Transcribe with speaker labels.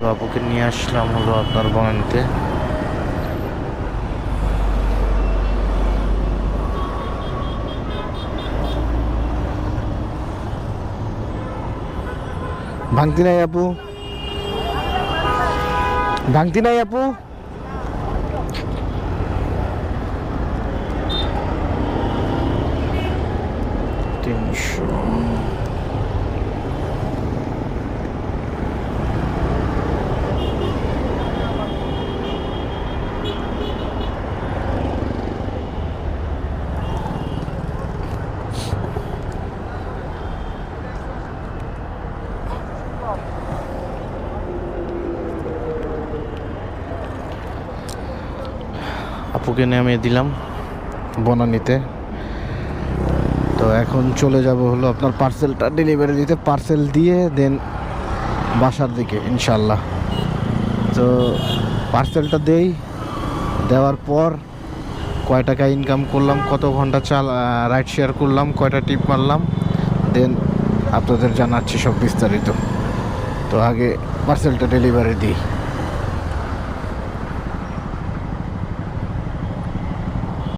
Speaker 1: আপুকে নিয়ে আসলাম হলো আপনার বনানীতে। ভাঙতি নাই আপু, ভাঙতি নাই আপু। 300। আপুকে নামিয়ে দিলাম বনানীতে। তো এখন চলে যাব হলো আপনার পার্সেলটা ডেলিভারি দিতে, পার্সেল দিয়ে দেন বাসার দিকে ইনশাল্লাহ। তো পার্সেলটা দেওয়ার পর কয় টাকা ইনকাম করলাম, কত ঘন্টা রাইড শেয়ার করলাম, কয়টা টিপ মারলাম, দেন আপনাদের জানাচ্ছি সব বিস্তারিত। তো আগে পার্সেলটা ডেলিভারি দিই।